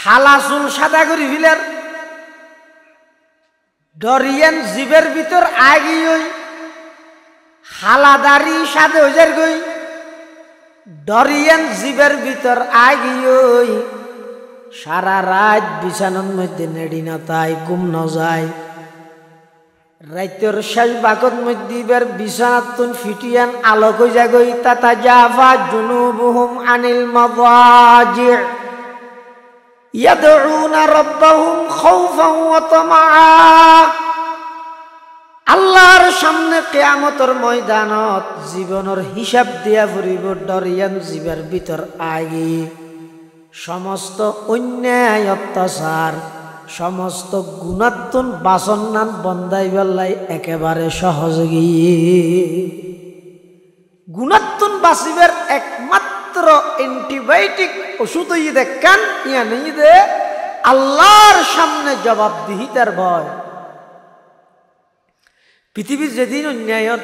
হালা চুল সাদা করি ফিলের ডরিয়ান জীবের ভিতর আগি ওই হালা দাড়ি সাদে হইজার গই ডরিয়ান জীবের ভিতর আগি ওই সারা রাত বিছানার মধ্যে নেড়ি না তাই ঘুম ন যায় রাইতের শেষ বাকত মধ্যে এবার বিছানাতুন ফিটিয়ান আলোক হয়ে যাগই তাতা জাফা জুনুবুহুম আনিল মাদাজি ইয়াদউনা রাব্বাহুম খাউফান ওয়া তামাআ আল্লাহর সামনে কিয়ামতের ময়দানত জীবনের হিসাব দিয়া ফুরিব ডরিয়ান জীবের ভিতর আগি সমস্ত অন্যায় অত্যাচার সমস্ত গুণাত্মন বাসন্নান বন্দাই বেল্লাই একেবারে সহজ গিয়ে গুণাত্মন বাসিবের একমাত্র অ্যান্টিবায়োটিক ওষুধ দেখান ইয়া নেই দে আল্লাহর সামনে জবাবদিহিতার ভয় পৃথিবীর যেদিন অন্যায়ত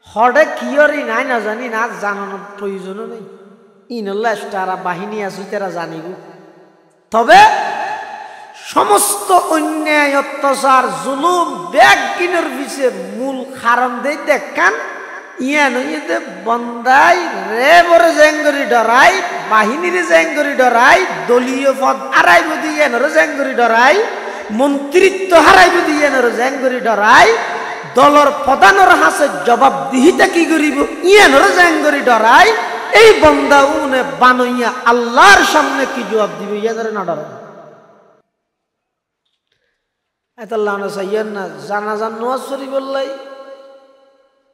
হরে কিয়রি নাই না জানি না জানানোর প্রয়োজনও নেই ইনল্লা তারা বাহিনী আছে তারা জানিব তবে সমস্ত অন্যায় অত্যাচার জুলুম ব্যাগিনের পিছিয়ে মূল কারণ দেই দেখান ইয়া নইতে বন্দাই রে বরে জেঙ্গরি ডরাই বাহিনীর জেঙ্গরি ডরাই দলীয় পদ হারাইব দিয়ে নরে জেঙ্গরি ডরাই মন্ত্রিত্ব হারাইব দিয়ে নরে জেঙ্গরি ডরাই দলর প্রধানের হাসে জবাবদিহিতা কি করিব ইয়া নরে জেঙ্গরি ডরাই এই বন্দা উনে বানইয়া আল্লাহর সামনে কি জবাব দিবে ইয়া ধরে না ডরাই আল্লাহ না সাইয়ান না জানাজান নওয়াজ শরীফ বললাই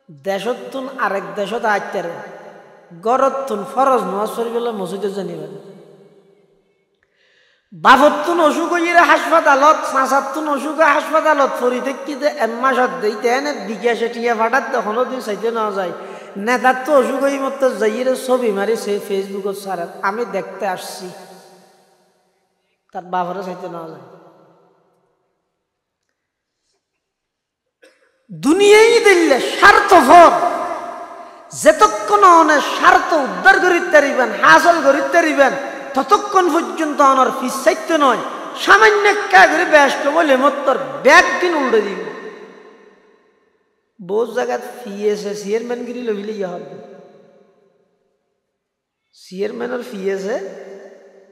দেশতুন আরেক দেশত আইতারে গরতুন ফরজ নওয়াজ শরীফ বললাই মসজিদে জানিবেন বাফতুন অসুখ হইরে হাসপাতালত সাসাতুন অসুখ হাসপাতালত ফরি দেখিতে এমাসত দেইতে এনে বিকাশে টিয়া ফাটাত তখনও দিন চাইতে না যায় নেতার তো অসুখ হই মতো যাইরে ছবি মারি সে ফেসবুকত সারা আমি দেখতে আসছি তার বাবারে চাইতে না যায় দুনিয়াই দিল্লে স্বার্থপর যেতক্ষণ অনেক স্বার্থ উদ্ধার করিতে পারিবেন হাসল করিতে পারিবেন ততক্ষণ পর্যন্ত আমার ফিস চাইতে নয় সামান্য কা করে ব্যস্ত বলে মত্তর ব্যাগ কিন উল্টে দিব বহু জায়গায় ফিয়েছে চেয়ারম্যানগিরি লভিলে ইয়া হবে চেয়ারম্যানের ফিয়েছে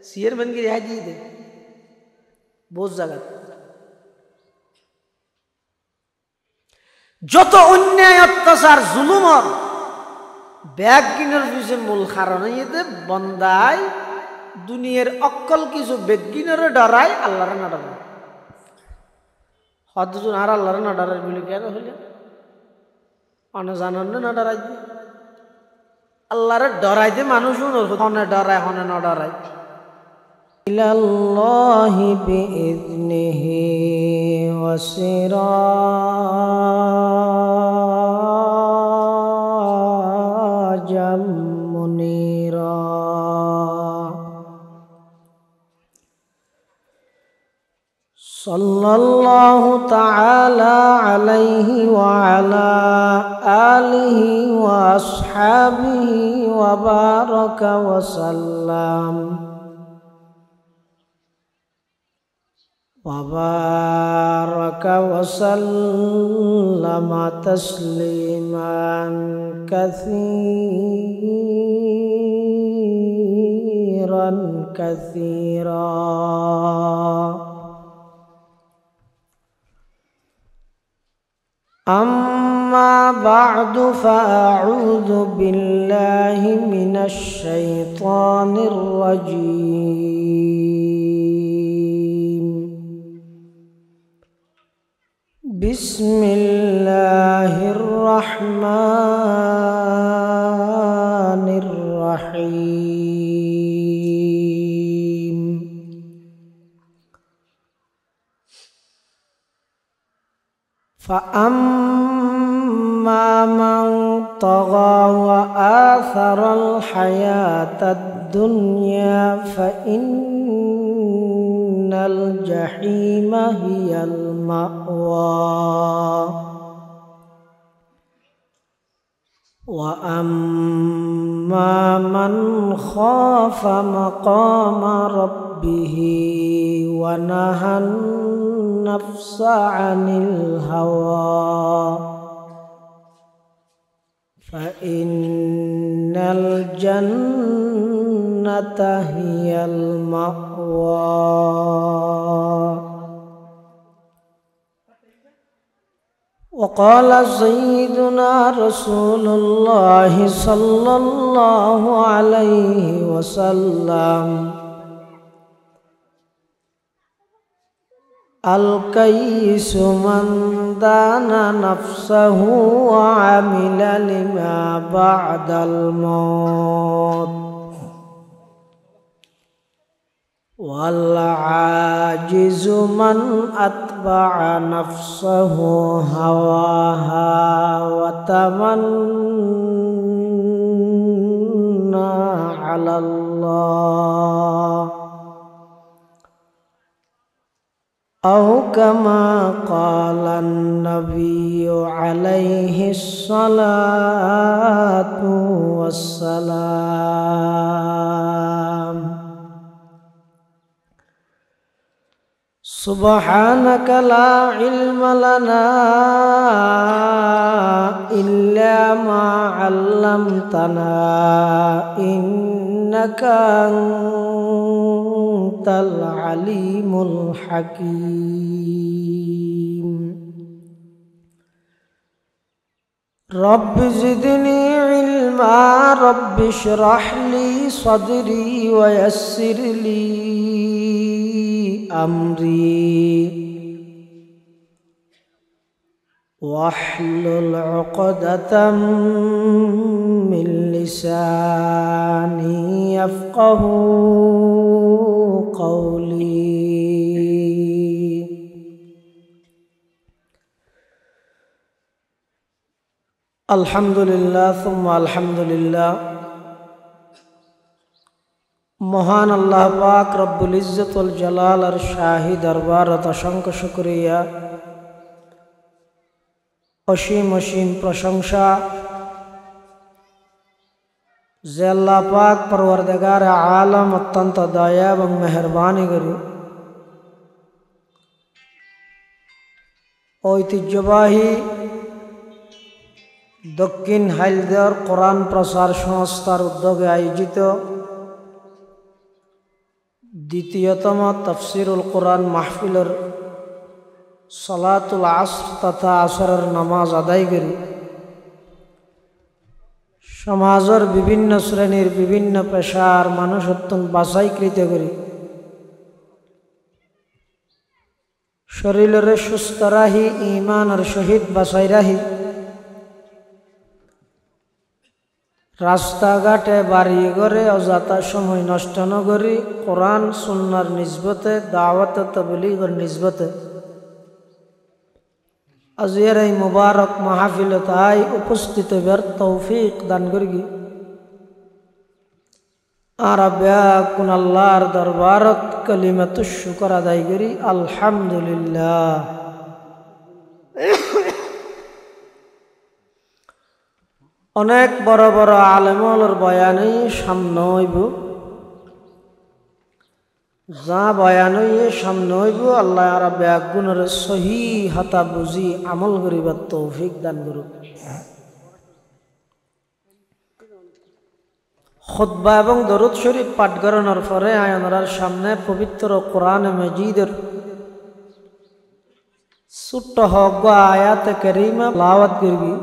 চেয়ারম্যানগিরি হাই দিয়ে দে বহু জায়গায় যত অন্যায় অত্যাচার জুলুমর ব্যাগ কিনার পিছিয়ে মূল কারণ এতে বন্দায় দুনিয়ার অক্কল কিছু বেগিনারে ডরায় আল্লাহরে না ডরায় হদজন আর আল্লাহরে না ডরায় বলে কেন হইলে অনজানন না ডরাই আল্লাহরে ডরাইতে মানুষ হনে ডরায় হনে না ডরায় ইলাল্লাহি বিইذনিহি ওয়াসিরাজাম মুনীরা সাল্লাল্লাহু তাআলা আলাইহি ওয়া আলা আলিহি ওয়া আসহাবিহি ওয়া বারাকা ওয়া সাল্লাম وبارك وسلم تسليما كثيرا أما بعد فأعوذ بالله من الشيطان الرجيم بسم الله الرحمن الرحيم فأما من طغى وآثر الحياة الدنيا فإن الجحيم هي المأوى وأما من خاف مقام ربه ونهى النفس عن الهوى فإن الجنة هي المأوى. وقال سيدنا رسول الله صلى الله عليه وسلم الكيس من دان نفسه وعمل لما بعد الموت والعاجز من أتبع نفسه هواها وتمنى على الله أو كما قال النبي عليه الصلاة والسلام. سبحانك لا علم لنا إلا ما علمتنا إنك أنت العليم الحكيم. رب زدني علما رب اشرح لي صدري ويسر لي أمري واحلل عقدة من لساني يفقه قولي. الحمد لله ثم الحمد لله. মহান আল্লাহ পাক রব্বুল ইজ্জতুল জালালের শাহী দরবারত অসংখ্য শুকরিয়া, অসীম অসীম প্রশংসা যে আল্লাহ পাক পরওয়ারদিগার আলম অত্যন্ত দয়া এবং মেহরবানি করি ঐতিহ্যবাহী দক্ষিণ হাইলদার কোরআন প্রচার সংস্থার উদ্যোগে আয়োজিত দ্বিতীয়তম তাফসিরুল কোরআন মাহফিলের সালাতুল আসর তথা আসরের নামাজ আদায় করি সমাজের বিভিন্ন শ্রেণীর বিভিন্ন পেশার মানুষ অত্যন্ত বাছাইকৃত করি শরীরের সুস্থ রাহি ঈমানের সহিত বাছাই রাহি রাস্তাঘাটে বাড়ি ঘরে অযথা সময় নষ্ট ন করি কোরআন সুন্নাহর নিসবতে দাওয়াত তাবলীগের নিসবতে আজকের এই মুবারক মাহফিলে তাই উপস্থিত হবার তৌফিক দান করি আর ব্যাকুন আল্লাহর দরবারত কালিমাতুশ শুকর আদায় করি আলহামদুলিল্লাহ। অনেক বড় বড় আলেমর বয়ানে সামনে হইব যা বয়ান সামনে হইব আল্লাহ রাব্বুল আলামিনের সহি হাতা বুঝি আমল করিবার তৌফিক দান করুক। খুতবা এবং দরুদ শরীফ পাঠ করানোর পরে আপনার সামনে পবিত্র কোরআন মাজিদের ছোট্ট হক আয়াতে কারিমা তেলাওয়াত করবি।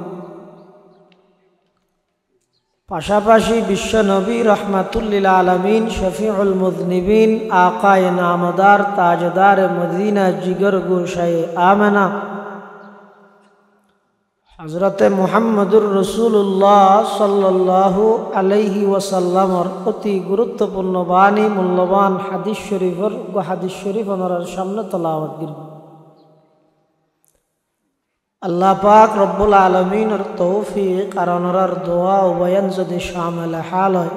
পাশাপাশি বিশ্ব নবী রহমাতুল্লিল আলামিন শফিউল মুযনিবিন আকায়ে নামদার তাজদার মদিনা জিগর গোশায়ে আমেনা হযরতে মুহাম্মদুর রাসূলুল্লাহ সাল্লাল্লাহু আলাইহি ওয়াসাল্লামর অতি গুরুত্বপূর্ণ বাণী মূল্যবান হাদিস শরীফ আমার সামনে তেলাওয়াত করব। আল্লাহ পাক রব্বুল আলামিনের তৌফিক আর ওনার দোয়া ও বয়ান যদি শামিল হাল হয়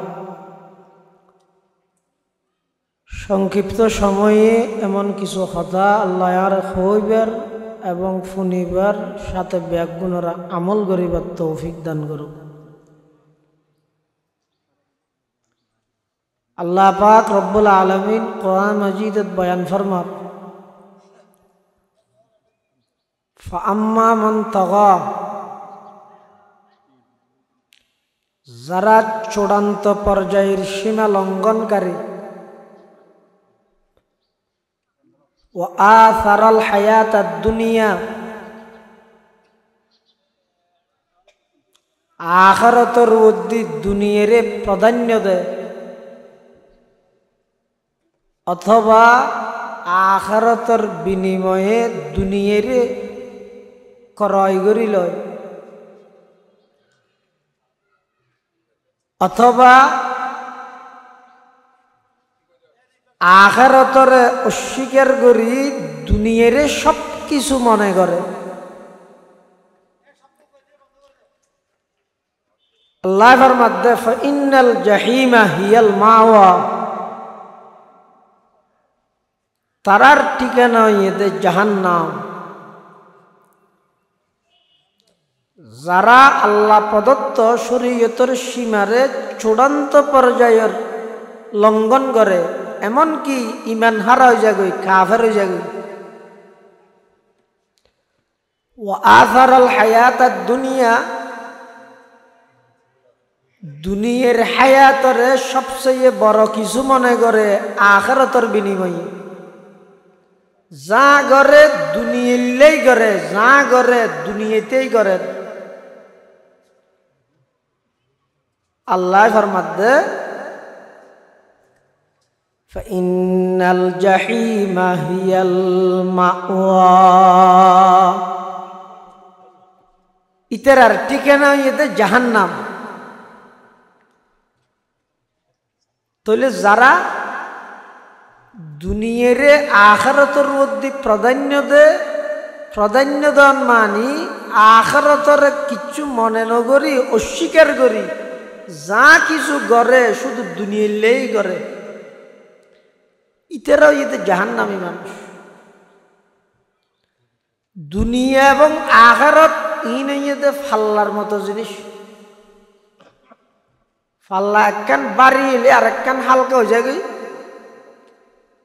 সংক্ষিপ্ত সময়ে এমন কিছু কথা আল্লাহ আর হইবার এবং ফুনিবার সাথে ব্যাগুণরা আমল করিবার তৌফিক দান করুক। আল্লাহ পাক রব্বুল আলামিন কোরআন মাজিদত বয়ান ফরমার ফাআম্মা মান তাগা, যারা চূড়ান্ত পর্যায়ের সীমা লঙ্ঘনকারী, ওয়া আসারাল হায়াতাদ দুনিয়া, আখিরাতের মধ্যে দুনিয়ারে প্রাধান্য দেয়, অথবা আখিরাতের বিনিময়ে দুনিয়ারে ক্রয় করি লয়, অথবা আখিরাতের অস্বীকার করি দুনিয়ারে সব কিছু মনে করে। আল্লাহ ফরমাতে ফাইন্নাল জাহিমা হিয়াল মাওয়া, তারার ঠিকানা হইতে জাহান্নাম। যারা আল্লাহ প্রদত্ত শরীয়তের সীমারে চূড়ান্ত পর্যায়ের লঙ্ঘন করে, এমনকি ইমান হারা হয়ে যাবে, কাফের হয়ে যাবে। ওয়া আসারাল হায়াতাদ দুনিয়া, দুনিয়ার হায়াতরে সবচেয়ে বড় কিছু মনে করে আখিরাতের বিনিময়ে। যা করে দুনিয়ালেই করে, যা করে দুনিয়াতেই করে। আল্লাহ ফরমাতে ফাইন্নাল জাহিমা হিয়াল মাওয়া, ইতার ঠিকানা হইতে জাহান্নাম। তাহলে যারা দুনিয়ারে আখিরাতের মধ্যে প্রাধান্য দেন মানি আখিরাতের কিছু মনে নগরি অস্বীকার করি, যা কিছু করে শুধু দুনিয়ালেই করে, ইতারাও ইতে জাহান্নামী মানুষ। দুনিয়া এবং আখিরাত ইতে ফাল্লার মতো জিনিস। ফাল্লা একখান বাড়ি হইলে আর একখান হালকা হয়ে যাবে,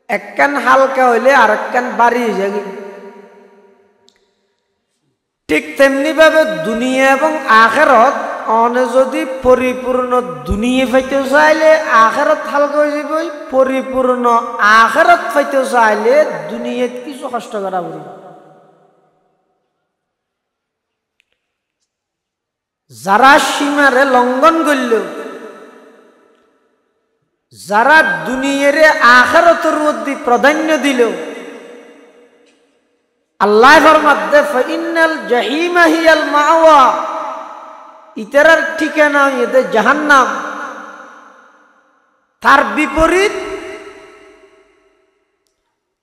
একখান হালকা হইলে আর একখান বাড়ি হয়ে যাবে। ঠিক তেমনি ভাবে দুনিয়া এবং আখিরাত অনে যদি পরিপূর্ণ দুনিয়া পাইতে চাইলে আখিরাত হালকা হয়ে যাবে, পরিপূর্ণ আখিরাত পাইতে চাইলে দুনিয়াত কিছু কষ্ট করা পড়বে। যারা সীমারে লঙ্ঘন করল, যারা দুনিয়ারে আখিরাতের মধ্যে প্রাধান্য দিল, আল্লাহ ফরমাতে ফাইন্নাল জাহিমা হিয়াল মাওয়া, ইতারার ঠিকানা হইতে জাহান্নাম। তার বিপরীত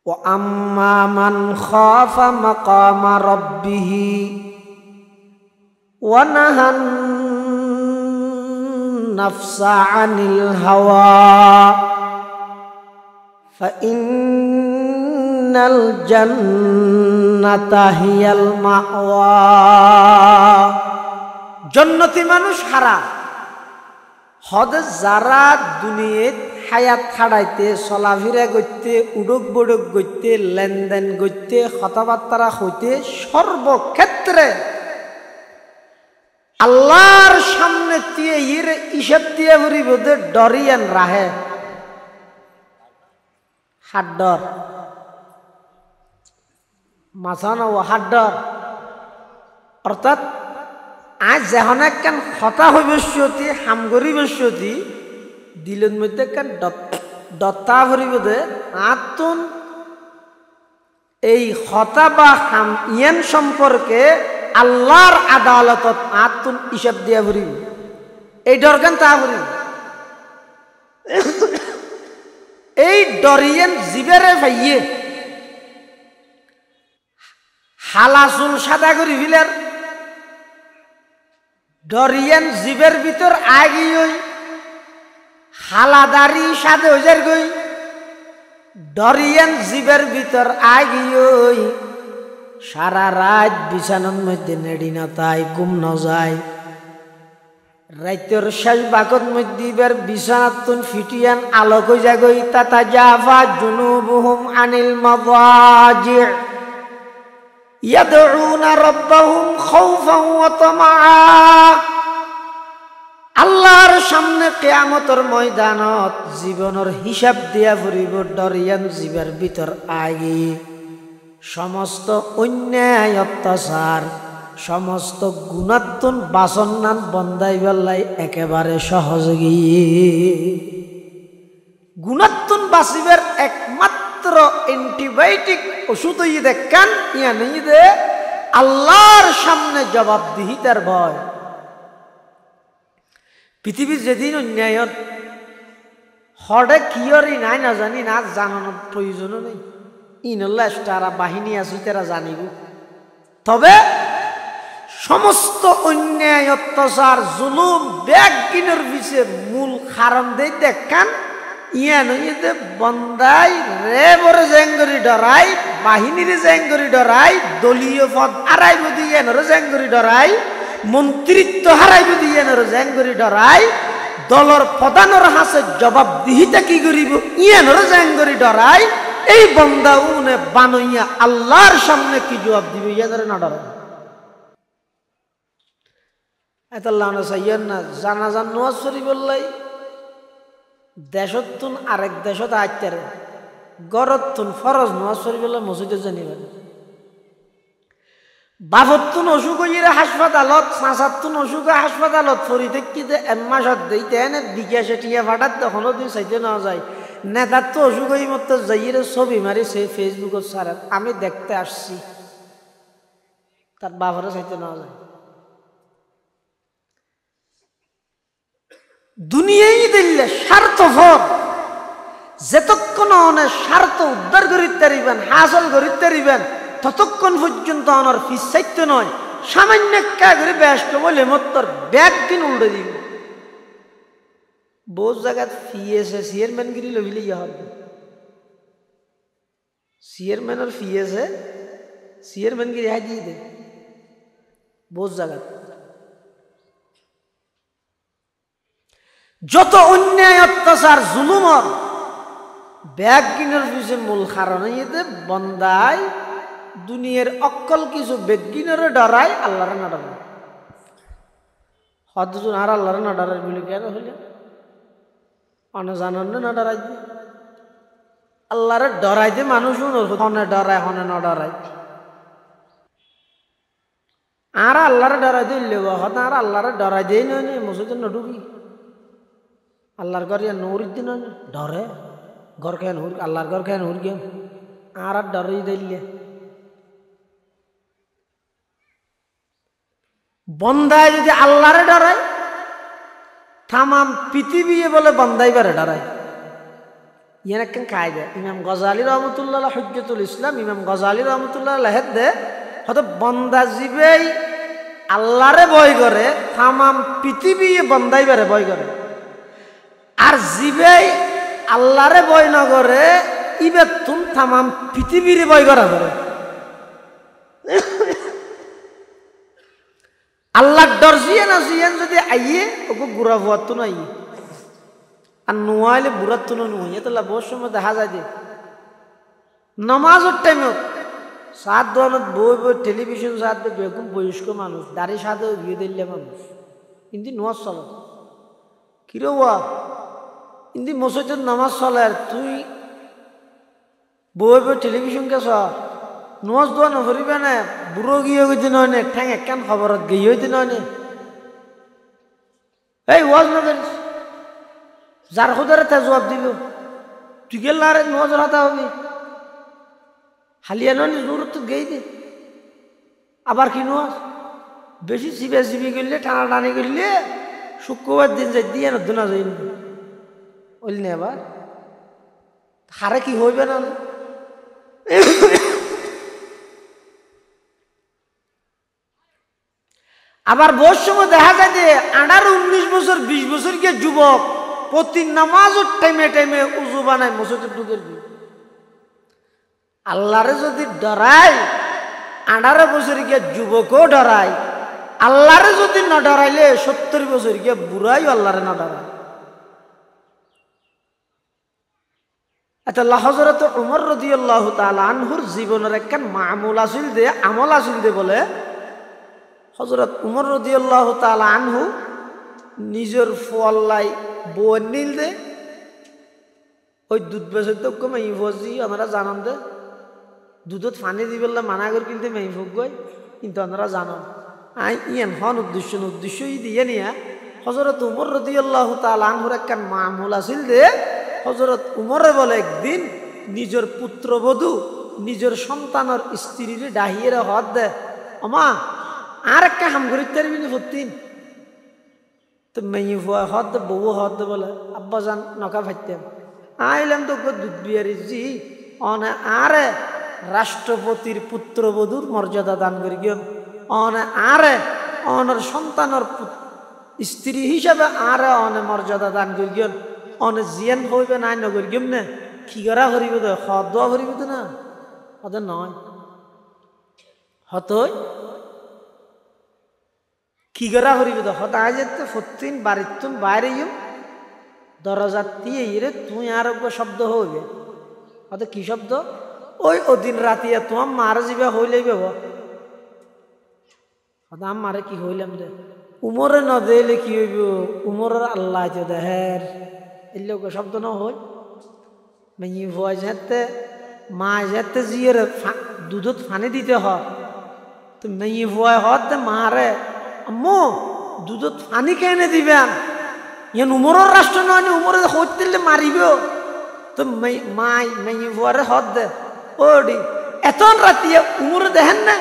ওয়া আম্মা মান খাফা মাকামা রাব্বিহি ওয়া নাহান নাফসা আনিল হাওয়া ফাইন্নাল জান্নাতা হিয়াল মাওয়া। জন্নতি মানুষ হারা হদে যারা দুনিয়াত হায়াত খাড়াইতে, চলাফেরা করতে, উডক বডক করতে, লেনদেন করতে, কথাবার্তা হইতে সর্বক্ষেত্রে আল্লাহর সামনে দিয়ে ইসব দিয়ে ভরিবদে ডরিয়ান রাহে হাত ডর মাসানো হাত ডর। অর্থাৎ আজ যখন একখান হতা হইবস্যতি হামগরি বস্যতি দিলের মধ্যে একখান দত্তা ভরিবদে আতুন এই হতা বা হাম ইয়ান সম্পর্কে আল্লাহর আদালতত আতুন হিসাব দিয়া ভরিব, এই ডরগান তা ভরিব। এই ডরিয়েন জিবেরে ভাইয়ে হালাসুল সাদা করি ফিলার, ডরিয়েন জিবের ভিতর আগি হই হালাদারি সাদে হইজার গই, ডরিয়েন জিবের ভিতর আগি হই সারা রাত বিছানার মধ্যে নেড়ি না তাই ঘুম ন যায়, রাইতের শেষ বাকত মধ্যে এবার বিছানাতুন ফিটিয়ান আলোক হয়ে যাগই তাতাজাফা জুনুবুহুম আনিল মাদাজি ইয়াদউনা রাব্বাহুম খাউফান ওয়া তামাআ। আল্লাহর সামনে কিয়ামতের ময়দানত জীবনের হিসাব দিয়া ফুরিব ডরিয়ান জীবের ভিতর আগে সমস্ত অন্যায় অত্যাচার সমস্ত গুণাত্মন বাসন্নান বন্দাই বেল্লাই একেবারে সহজ গিয়ে গুণাত্মন বাসিবের একমাত্র অ্যান্টিবায়োটিক ওষুধ দেখান ইয়া নেই দে আল্লাহর সামনে জবাবদিহিতার ভয়। পৃথিবীর যেদিন অন্যায়ত হরে কিয়রি নাই না জানি না জানানোর প্রয়োজনও নেই। ইনল্লা তারা বাহিনী আছে তারা জানিব। তবে সমস্ত অন্যায় অত্যাচার জুলুম ব্যাগিনের পিছে মূল কারণ দেই দেখান ইয়া নইতে বন্দাই রে বড় জেঙ্গরি ডরাই বাহিনীর জেঙ্গরি ডরাই দলীয় পদ হারাইব দিয়ে নর জেঙ্গরি ডরাই মন্ত্রিত্ব হারাইব দিয়ে নর জেঙ্গরি ডরাই দলর প্রধানের হাসে জবাবদিহিতা কি করিব ইয়া নর জেঙ্গরি ডরাই এই বন্দা উনে বানইয়া আল্লাহর সামনে কি জবাব দিবে ইয়া ধরে না ডরাই। এতাল্লাহ চাইয়েন না জানাজান নোয়াজ শরীফ বললাই দেশতুন আরেক দেশত আইতারে গরতুন ফরজ নোয়াজ শরীফ বললাই মসজিদে জানিবেন বাফতুন অসুখ হইরে হাসপাতালত সাঁচাতুন অসুখ হাসপাতালত ফরি দেখি যে এমাসত দিতে এনে বিকাশে টিয়া ফাটাত তখনও দিন চাইতে না যায় নেতার তো অসুখ হই মতো যাইরে ছবি মারি সে ফেসবুকত সারা আমি দেখতে আসছি তার বাবারে চাইতে না যায়। দুনিয়াই দিল্লে স্বার্থপর যেতক্ষণ অনেক স্বার্থ উদ্ধার করিতে পারিবেন হাসল করিতে পারিবেন ততক্ষণ পর্যন্ত অনার ফিস চাইতে নয় সামান্য করে ব্যস্ত বলে মত্তর ব্যাগ দিন উল্টে দিব বহু জায়গায় ফিয়েছে চেয়ারম্যানগিরি লইলে ইয়া হবে চেয়ারম্যানের ফিয়েছে চেয়ারম্যানগিরি হাই দিয়ে দে বহু জায়গায় যত অন্যায় অত্যাচার জুলুমর ব্যাগ কিনার পিছিয়ে মূল কারণে বন্দায় দুনিয়ার অক্কল কিছু বেগিনারে ডরায় আল্লাহরে না ডরায় হদজন আর আল্লাহরে না ডরায় বলে কেন হইলে অনজানন না ডরাই দে আল্লাহরে ডরাই দে মানুষ হনে ডরায় হনে না ডরায় আর আল্লাহরে ডরাই দিলে হন আর আল্লাহরে ডরাই দেই নয় মসজিদে না ঢুকি আল্লাহর ঘর নৌরিদ্দিন ডরে ঘর খেয়ে হুর আল্লাহর ঘর খেয়ে হুর গেম আর ডরে দিলে বন্দায় যদি আল্লাহরে ডরায় তামাম পৃথিবী বলে বন্দাইবারে ডরায় ইয়ান একখান কায়দা ইমাম গজালি রহমতুল্লাহ হুজ্জতুল ইসলাম ইমাম গজালি রহমতুল্লাহ লেহেদ দে হয়তো বন্দা জীবেই আল্লাহরে ভয় করে তামাম পৃথিবী বন্দাইবারে ভয় করে আর জীবেই আল্লাহরে ভয় না করে ইবে তুম তামাম পৃথিবীর ভয় করা করে আল্লাহ ডর জিয়ে না জিয়েন যদি আইয়ে ওকে বুড়া ভুয়ার তো নাই আর নোয়াইলে বুড়ার তো নুয়ে তাহলে বহু সময় দেখা যায় যে নমাজের টাইমত সাত দোয়ানত বই বই টেলিভিশন সাত বেগুন বয়স্ক মানুষ দাড়ি সাথে বিয়ে দিলে মানুষ কিন্তু নোয়াজ চল কিরো ইন্দি মসজিদের নামাজ চলে আর তুই বই বই টেলিভিশন কে নোয়াজ দোয়া নকরিবে না বুড়ো গিয়ে গেছে নয় নে ঠ্যাং একখান খবরত গিয়ে হইতে নয় নে এই ওয়াজ না করিস যার খুদারে তা জবাব দিব তুই গেল না রে নোয়াজের হাতা হবি হালিয়া নয় দূরত্ব গেই দে আবার কি নোয়াজ বেশি চিবে চিবি করলে টানা টানি করলে শুক্রবার দিন যাই দিয়ে না দোনা যাই বললি না আবার হারে কি হইবে না আবার বহু সময় দেখা যায় যে 18-19 বছর 20 বছর গিয়ে যুবক প্রতি নামাজের টাইমে টাইমে উজু বানায় মসজিদে ঢুকে আল্লাহরে যদি ডরায় 18 বছর গিয়ে যুবকও ডরায় আল্লাহরে যদি না ডরাইলে 70 বছর গিয়ে বুড়াই আল্লাহরে না ডরায়। আচ্ছা, হযরত উমর রাদিয়াল্লাহু তাআলা আনহুর জীবনের একখান মামুল আসিল দে, আমল আসিল দে বলে হযরত উমর রাদিয়াল্লাহু তাআলা আনহু নিজের ফল্লাই বউ নিল দে ওই দুধ বেচে তো মেই ফজি আমরা জানান দে দুধত পানি দিবেলা মানা করে কিনতে মেই ফুক গই কিন্তু আমরা জানান আই ইয়ান হন উদ্দেশ্য ই দিয়ে নিয়া হযরত উমর রাদিয়াল্লাহু তাআলা আনহুর একখান মামুল আসিল দে হযরত উমরে বলে একদিন নিজের পুত্রবধূ নিজের সন্তানের স্ত্রীর ডাহিয়ে হদ দে আমা আর একটা হাম করি তারবিনি ফতিন তো মেয়ে হদ দে বউ হদ দে বলে আব্বা জান নকা ফাইতেন আইলাম তো দুধ বিয়ারি জি অনে আরে রাষ্ট্রপতির পুত্রবধূর মর্যাদা দান করি গিয়ে অনে আরে অনের সন্তানের স্ত্রী হিসাবে আরে অনে মর্যাদা দান করি গিয়ে অনে জিয়ান হইবে নাই নগর গিম নে কি করা করিব তো দোয়া করিব তো না ওদের নয় হতই কি করা করিব তো হত আজ ফতিন বাড়িতুন বাইরে দরজা দিয়ে ইরে তুই আর শব্দ হইবে অত কি শব্দ ওই ওদিন রাতিয়া তোমার মারা যাবে হইলেই বেব আম মারে কি হইলাম দে উমরে ন দিলে কি হইব উমরের আল্লাহ যে দেহের এলে শব্দ ন হই মেয়ে ভয় যেতে মা যেতে জিয়ের দুধত ফানি দিতে হয় তো মেয়ে ভয় হতে মারে আম্মু দুধত ফানি কেনে দিবেন ইয়ান উমরের রাষ্ট্র নয় উমরে হইতে মারিব তো মাই মেয়ে ভয়ারে হত দে ওডি এতন রাতিয়া উমরে দেখেন না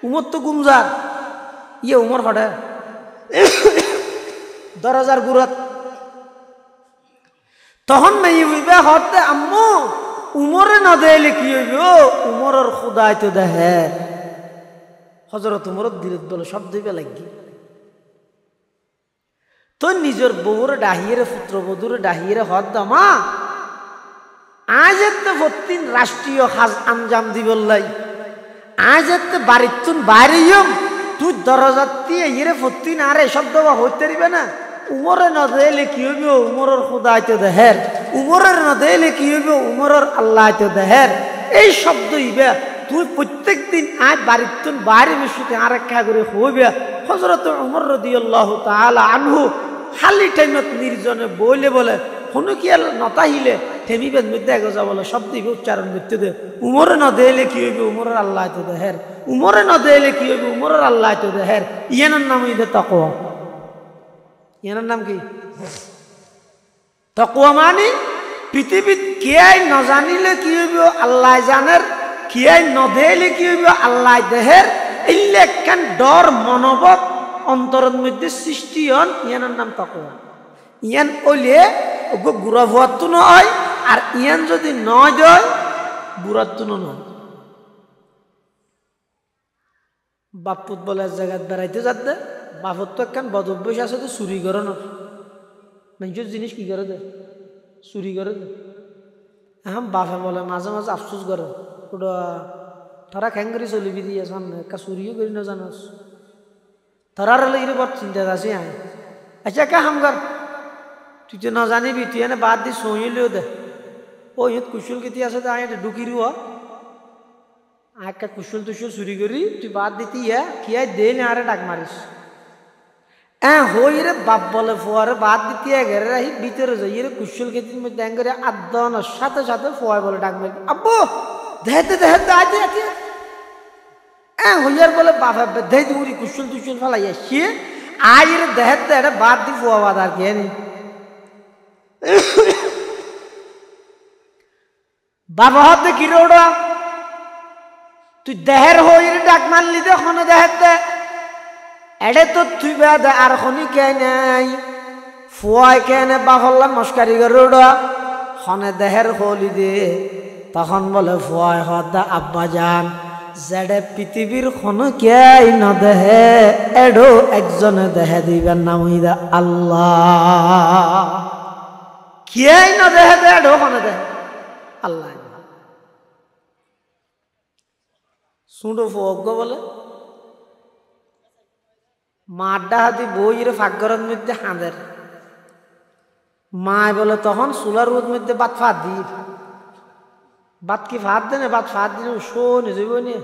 উমর তো গুমজার ইয়ে উমর হটে দরজার গুরত তখন মেয়ে হইবে হতে আম্মু উমরে না দেলে কি হইব উমরের খুদাই তো দেহে হযরত উমর দিলত বলে সব দিবে লাগি তো নিজের বউর ডাহিয়ে পুত্রবধূর ডাহিয়ে হদ দমা আজ এত ফতিন রাষ্ট্রীয় হাজ আঞ্জাম দিবল্লাই আজ এত বাড়িতুন বাইরে তুই দরজা দিয়ে ইরে ফতিন আর এসব দেওয়া হইতে দিবে না উমরে না দিলে কি হইব উমরের খুদা তো দেহের উমরের না দিলে কি হইব উমরের আল্লাহ তো দেহের এই শব্দ ইবে তুই প্রত্যেক দিন আজ বাড়িতুন বাইরে বসে আর একটা করে হইবে হযরত উমর রাদিয়াল্লাহু তাআলা আনহু খালি টাইমত নির্জনে বইলে বলে কোনো কি আর নতাহিলে থেমিবেন মধ্যে এগোজা বলে শব্দ উচ্চারণ মৃত্যু দে উমরে না দিলে কি হইবে উমরের আল্লাহ তো দেহের উমরে না দিলে কি হইবে উমরের আল্লাহ তো দেহের ইয়ানের নাম ইদে তাকওয়া ইয়ানের নাম কি তাকওয়া মানে পৃথিবীত কিয়াই না জানিলে কি হইব আল্লাহ জানের কিয়াই না দিলে কি হইব আল্লাহ দেহের ইল্লে একখান ডর মনোভাব অন্তরের মধ্যে সৃষ্টি হন ইয়ানের নাম তাকওয়া ইয়ান ওলে ওগো গুড়া ভুয়ার তো নয় আর ইয়ান যদি নয় যায় বুড়ার তো নয় বাপুত বলে এক জায়গায় বেড়াইতে যাতে বাপুর তো একখান বদ অভ্যাস আছে তো চুরি করানোর মানুষের জিনিস কি করে দে চুরি করে দে এখন বাপে বলে মাঝে মাঝে আফসোস করে ওটা তারা খ্যাং করে চলিবি দিয়ে সামনে একটা চুরিও করি না জানোস তারার হলে এর বড় চিন্তা আছে আয় আচ্ছা কে হামগার তুই তো না জানিবি তুই এনে বাদ দি সইলেও দে ও ইহঁত কুশল কেতি আছে তো আয় ঢুকিরিও একটা কুশল তুশল চুরি করি তুই বাদ দিতি খিয়াই দে না আরে ডাক মারিস হই রে বাপ বলে ফোয়ারে বাদ দিতি ঘরে রাহি ভিতরে যাই রে কুশল কেতির মধ্যে করে আদানোর সাথে সাথে ফোয়ার বলে ডাক মারি আব্বু দেহতে দেহতে আজ হইয়ার বলে বাপা দেহ দুরি কুশল তুশল ফেলাই আসছে আজ রে দেহতে এটা বাদ দি ফোয়া বাদ আর কে নেই বাবা হতে কি রোড়া তুই দেহের হই রে ডাক মারলি দে খনে দেহেতে এডে তো তুই বেদে আর খনি কে নাই ফুয়াই কেনে বাহল্লা মস্কারি করে রোড়া খনে দেহের হলি দে তখন বলে ফুয়াই হদা আব্বা যান যেডে পৃথিবীর খনো কে না দেহে এডো একজনে দেহে দিবেন নাম হইদা আল্লাহ কে না দেহে দে এডো খনে দেহে আল্লাহ শুনো ফোক বলে মাড্ডা হাতি বইয়ের ফাঁকঘরের মধ্যে হাঁদের মায় বলে তখন চুলার রোদ মধ্যে বাত ফাঁদ দিই বাত কি ফাঁদ দেনে বাত ফাঁদ দিলে শোন যাইব নি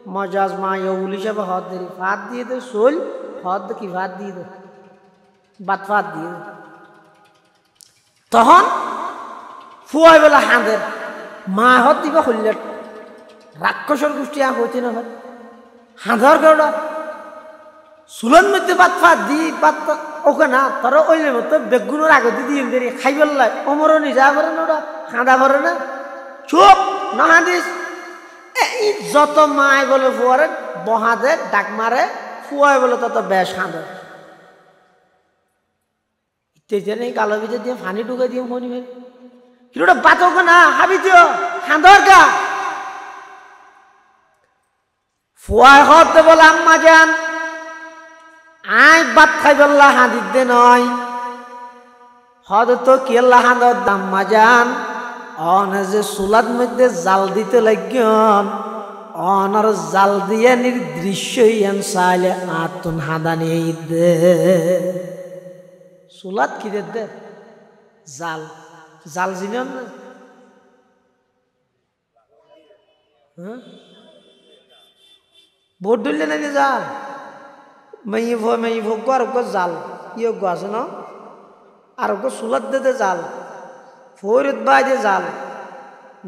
মজাজ মা ইউল হিসাবে হদ দেরি ফাঁদ দিয়ে দে শোল হদ কি ফাঁদ দিয়ে দে বাত ফাঁদ দিয়ে দে তখন ফুয়াই বলে হাঁদের মা হদ দিবা খুললে রাক্ষসর গোষ্ঠী হইতে না হয় হাঁধার কেউটা চুলের মধ্যে বাত ফাঁদ দি বাত ওকে না তোর ওইলে মতো বেগুনের আগতে দিয়ে দেরি খাই পেলাই অমরও নিজা করে না ওটা হাঁদা করে না চুপ না হাঁদিস এই যত মায় বলে ফুয়ারে বহাদে ডাক মারে ফুয়াই বলে তত বেশ হাঁদে তেজে কালো ভিতরে দিয়ে ফানি ঢুকে দিয়ে মনি ফের কিন্তু ওটা বাতকে না হাবি দিও হাঁদর গা ফুয়াই হতে বলে আম্মা যান আই বাত খাই বললা হাঁদির দে নয় হদ তো কেল্লা হাঁদর দাম্মা যান অনে যে চুলার মধ্যে জাল দিতে লাগন অনার জাল দিয়ে নির্দৃশ্য ইয়ান চাইলে আতুন হাঁদানি দে চুলাত কি দে জাল জাল জিনিস না হ্যাঁ ভোট ধরলে নাকি জাল মেয়ে ভোগ আর জাল ইয়ে আছে না আর চুলাত দে জাল ফরিদ বাইদে জাল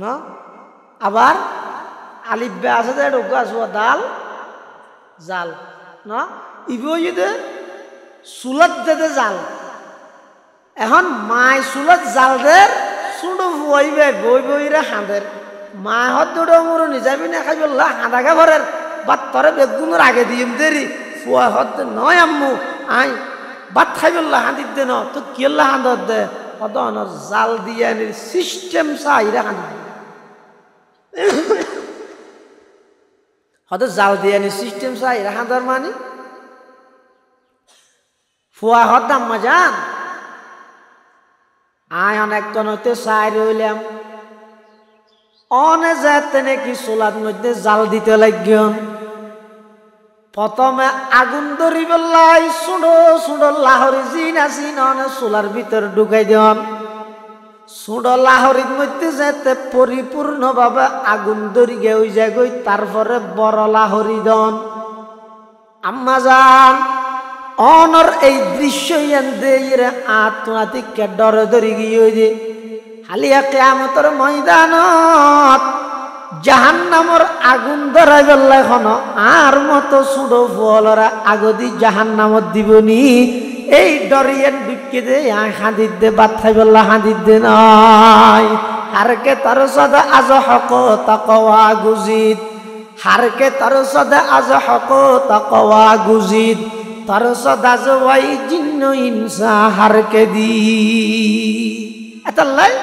না আবার আলিব্বে আছে দে ঢোক আসুয়া দাল জাল না ইবো দে চুলাত দে জাল এখন মায় চুলাত জাল দে চুটো বইবে বই বইরে হাঁদের মায় হত দুটো মোর নিজাবি না খাই বললা হাঁদাকে ভরের বাত তরে বেগুনের আগে দিম দেরি ফুয়া হত নয় আম্মু আই বাত খাই বললা হাঁদির দে ন তো কেল্লা হাঁদর দে কত জাল দিয়ে সিস্টেম চাইরা হাঁদি হয়তো জাল দিয়ে সিস্টেম চাইরা হাঁদার মানে ফুয়া হত আম্মা যান আয় অনেক হইতে চাই রইলাম অনে যেতে নাকি চুলার মধ্যে জাল দিতে লাগন প্রথমে আগুন ধরি বেলাই সুডো সুডো লাহরি জিন আসিন অনে চুলার ভিতর ঢুকাই দেন সুডো লাহরির মধ্যে যেতে পরিপূর্ণভাবে আগুন ধরি গে ওই জায়গায় তারপরে বড় লাহরি দন আম্মা যান অনর এই দৃশ্য ইয়ান দেইরে আত্মাতিকে ডরে ধরি গিয়ে যে হালিয়া কিয়ামতের ময়দানত জাহান্নামর আগুন ধরাই বেলা এখন আর মতো ছোটো ফলরা আগদি জাহান্নামত দিবনি এই ডরিয়ান বিকে দে হাঁদির দে বাদ খাই বেলা হাঁদির দে নয় হারকে তার সদা আজ হক তাকওয়া গুজিদ হারকে তার সদা আজ হক তাকওয়া গুজিদ তার সদা জওয়াই জিন্ন ইনসা হারকে দি এতাল্লাই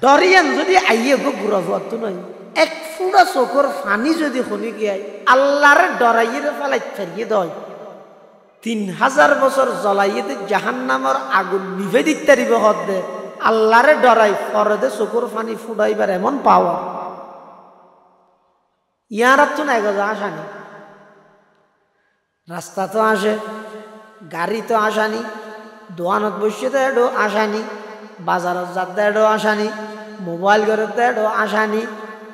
ডরিয়ান যদি আইয়ে গো গুরফত নয় এক ফুটা চোখর ফানি যদি শুনি গিয়ে আল্লাহরে ডরাইয়ে ফেলাই ফেরিয়ে দেয় 3000 বছর জ্বলাইয়ে দে জাহান্নামের আগুন নিভে দিতে দিব হদ দে আল্লাহরে ডরাই ফরদে চোখর ফানি ফুটাইবার এমন পাওয়া ইয়ার তো নাই গজা আসানি রাস্তা তো আসে গাড়ি তো আসানি দোকানত বসে তো এডো আসানি বাজারত যাতে এডো আসানি মোবাইল ঘরতে এডো আসানি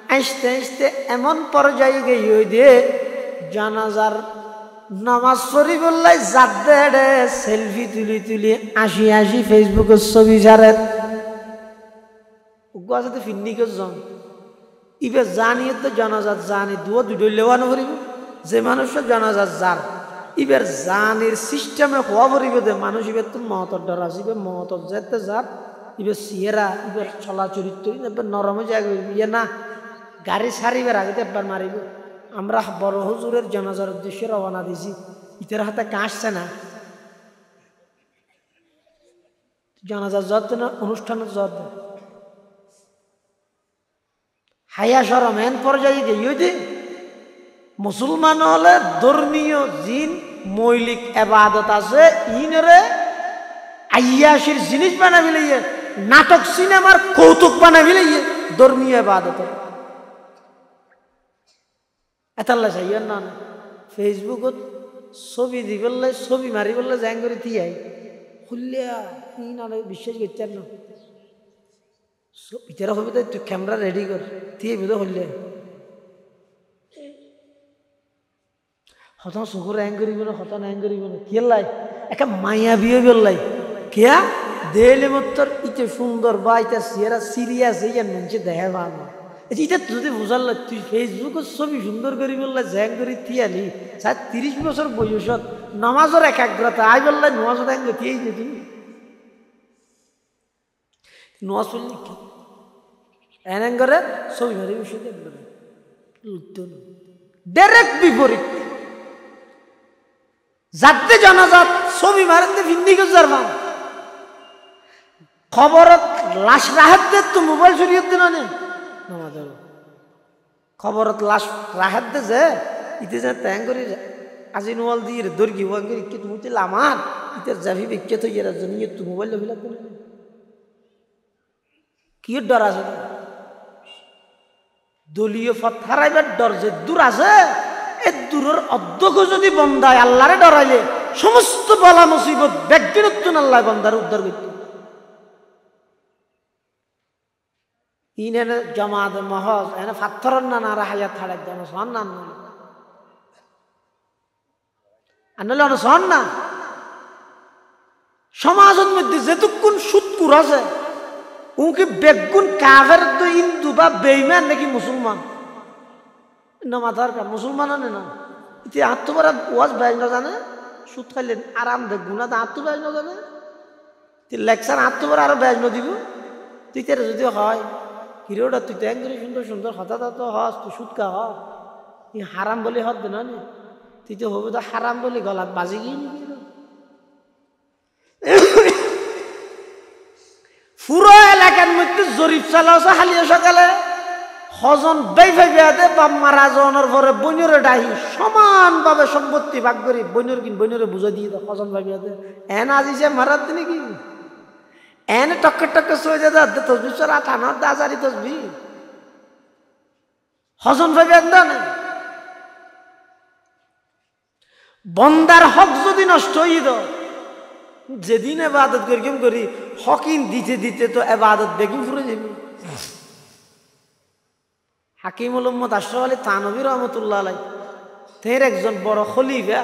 আসতে আসতে এমন পর্যায়ে গিয়ে দিয়ে জানাজার নামাজ পড়ি বললাই যাতে সেলফি তুলি তুলি আসি ফেসবুকের ছবি ছাড়ে গাছতে ফিন্নি করে যান ইবে জানিয়ে তো জানাজার জানি দুটো লেওয়ানো করিব যে মানুষের জানাজার যার ইবের জানির সিস্টেমে হওয়া পড়িব দে মানুষ ইবের তো মহতর ডর আছে ইবে মহতর যেতে যার ইবের সিয়েরা ইবের চলা চরিত্র এবার নরমে জায়গা ইয়ে না গাড়ি সারিবার আগে একবার মারিব আমরা বড় হুজুরের জানাজার উদ্দেশ্যে রওনা দিছি ইতের হাতে কাঁসছে না জানাজার যত না অনুষ্ঠানের যত হাইয়া সরম এন পর্যায়ে গিয়ে দে মুসলমান হলে ধর্মীয় জিন মৌলিক এবাদত আছে ইনরে আইয়াসির জিনিস বানাবি লইয়ে নাটক সিনেমার কৌতুক বানাবি লইয়ে ধর্মীয় এবাদত এতাল্লা চাইয়ের না ফেসবুকত ছবি দি বললে ছবি মারি বললে জ্যাং করে থিয়াই খুললিয়া ই না বিশ্বাস করতে না ইতারা হবে তো তুই ক্যামেরা রেডি কর থিয়ে বুঝে হইলে হত চকুর র্যাং করিব না হত র্যাং করিব না কি লাই একটা মায়া বিয়ে বললাই কিয়া দেলে মতর ইতে সুন্দর বা এটা সিয়ারা সিরিয়াস এই মানুষে দেখা পান না এটা যদি বুঝাল তুই ফেসবুকের ছবি সুন্দর করি বললে জ্যাং করি থিয়ালি 30 বছর বয়সত নামাজের একাগ্রতা আই বললে নামাজ র্যাং থিয়েই যে তুমি নামাজ পড়লি কি এনে করে ছবি মারি বসে দেখবে ডাইরেক্ট বিপরীত যাতে জানাজাত ছবি মারতে ভিন্দি গজার মান খবরত লাশ রাহাত দে তো মোবাইল সরিয়ে দে না নামাজের খবরত লাশ রাহাত দে যে ইতে যে ট্যাং করি আজি নোয়াল দিয়ে দর্গি ওয়ান করি কি তুমি তিল আমার ইতের যাবি বিখ্যাত ইয়ের জন্য তো মোবাইল বিলাপ করে কি ডর আছে দলীয় পথ হারাইবার ডর যে দূর আছে এই দূরের অধ্যক্ষ যদি বন্দায় আল্লাহরে ডরাইলে সমস্ত বলা মুসিবত ব্যক্তিগত আল্লাহ বন্দার উদ্ধার করত ইনে জামাত মহজ এনে ফাত্তরন না না রাহায়াত ছাড়াই দেন সন না আনলে সন না সমাজের মধ্যে যেটুকুন সুৎকুর আছে উনকি বেগুন কাফের তো হিন্দু বা বেইমান নাকি মুসলমান না মাথার কাম মুসলমান আনে না ইতি আত্মবারা ওয়াজ বাইজ না জানে সুদ খাইলেন আরাম দেখ গুণা আত্ম বাইজ না জানে তুই লেকচার আত্মবার আরো বাইজ না দিব তুই তেরে যদি হয় হিরোটা তুই ট্যাং করে সুন্দর সুন্দর হঠাৎ তো হস তুই সুদ কা হ তুই হারাম বলে হত না তুই তো হবে তো হারাম বলে গলাত বাজি গিয়ে নিবি পুরো এলাকার মধ্যে জরিপ চালাওছে হালিয়া সকালে হজন বেই ভাইবে বাপ মারা জনের পরে বইনরে ডাহি সমানভাবে সম্পত্তি ভাগ করি বইনর কিন বইনরে বুঝা দিয়ে দাও হজন ভাইবে এন আজি যে মারাত নাকি এনে টক্কর টক্কর সয়ে যা তসবি চরা টানার দাজারি তসবি হজন ভাইবে না বন্দার হক যদি নষ্ট হয়ে দাও যেদিন এবাদত করি কেম করি হকিন দিতে দিতে তো এবাদত বেগিন ফুরে যাবি হাকিমুল উম্মত আশরাফ আলী থানভী রহমতুল্লাহ আলাই তের একজন বড় খলিফা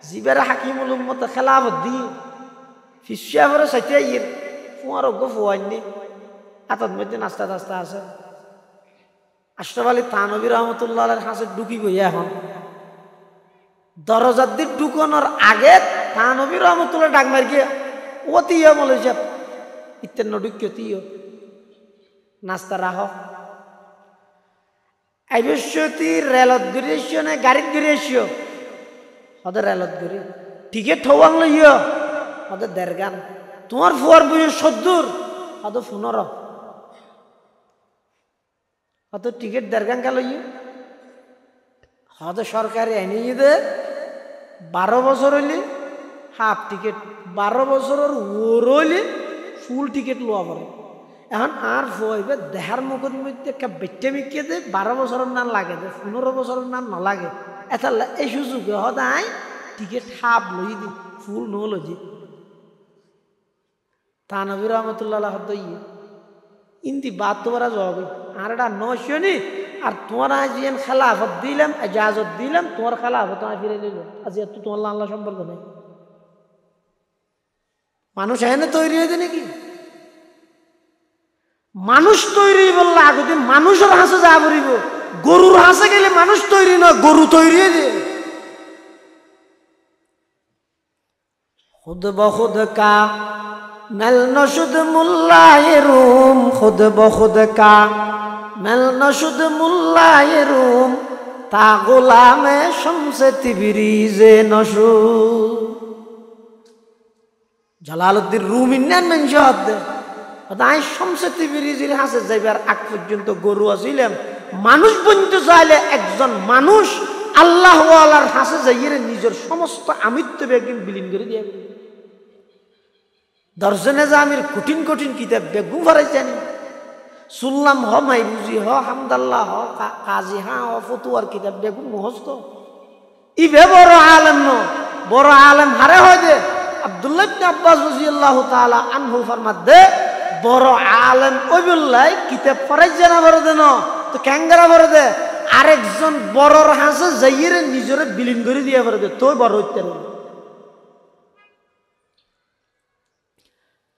জিবেরা হাকিমুল উম্মত খেলাফত দিয়ে ফিসিয়া ভরে সাইতে ইয়ের ফুয়ার অজ্ঞ ফুয়াইনি হাতত মধ্যে নাস্তা টাস্তা আছে আশরাফ আলী থানভী রহমতুল্লাহ আলাইর হাসে ঢুকি গইয়া এখন দরজার দিয়ে ঢুকানোর আগে থানভী রহমতুল্লাহ ডাক মার গিয়ে ও তিয় মলে যাব ইত্যার নডুক্য তিয় নাস্তা রাহ আইবশ্যতি রেলত ঘুরে এসিও না গাড়িত ঘুরে এসিও হদের রেলত ঘুরে টিকিট ঠোয়াং লইয় হদের দেড়গান তোমার ফুয়ার বইয়ের ৭০ হদ ১৫ হত টিকিট দেড়গান কা লইয় হদ সরকারি আইনি দে 12 বছর হইলে হাফ টিকিট 12 বছরের ওর হইলে ফুল টিকিট লোয়া পড়ে এখন আর ফুয়াইবে দেহার মুখের মধ্যে একটা বেটে মিকিয়ে দে 12 বছরের নাম লাগে দে 15 বছরের নাম নলাগে এটা এই সুযোগে হদাই টিকিট হাফ লই দি ফুল ন লজি থানভী রহমতুল্লাহ হদ ইন্দি বাদ তোমারা জবাব আর এটা নশনি আর তোমার আজিয়ান খেলাফত দিলাম এজাজত দিলাম তোমার খেলাফত আমি ফিরে নিলাম আজ এত তোমার আল্লাহ সম্পর্ক নেই মানুষ এনে তৈরি হয়েছে নাকি মানুষ তৈরি বললে আগতে মানুষের হাসে যা বলিব গরুর হাসে গেলে মানুষ তৈরি না গরু তৈরি হয়ে খুদ বখুদ কা মেল নশুদ মুল্লায়ে রুম খুদ বখুদ কা মেল নশুদ মুল্লায়ে রুম তা গোলামে শমসে তিবরিজে নশুদ জালালউদ্দিন রুমি নেন মেনশাদ তাই শমসে তিবরিজের হাসে যাইবার আগ পর্যন্ত গরু আছিলাম মানুষ বনতে চাইলে একজন মানুষ আল্লাহ ওয়ালার হাসে যাইয়ে নিজের সমস্ত আমিত্ব বেগিন বিলীন করে দিয়ে দর্শনে জামির কঠিন কঠিন কিতাব বেগুন ভরাই জানি শুনলাম হ মাই বুঝি হ হামদাল্লাহ হ কাজী হা হ ফতুয়ার কিতাব বেগুন মুখস্থ ইবে বড় আলেম ন বড় আলেম হারে হয় দে আব্দুল্লাহ ইবনে আব্বাস রাদিয়াল্লাহু তাআলা আনহু ফরমাত দে বড় আলেম ওইবুল্লাই কিতাব পড়াই জানা বড় দেন তো ক্যাঙ্গারা বড় দে আরেকজন বড়র হাসে যাইয়ে নিজরে বিলীন করে দিয়ে বড় দে তোই বড় হইতে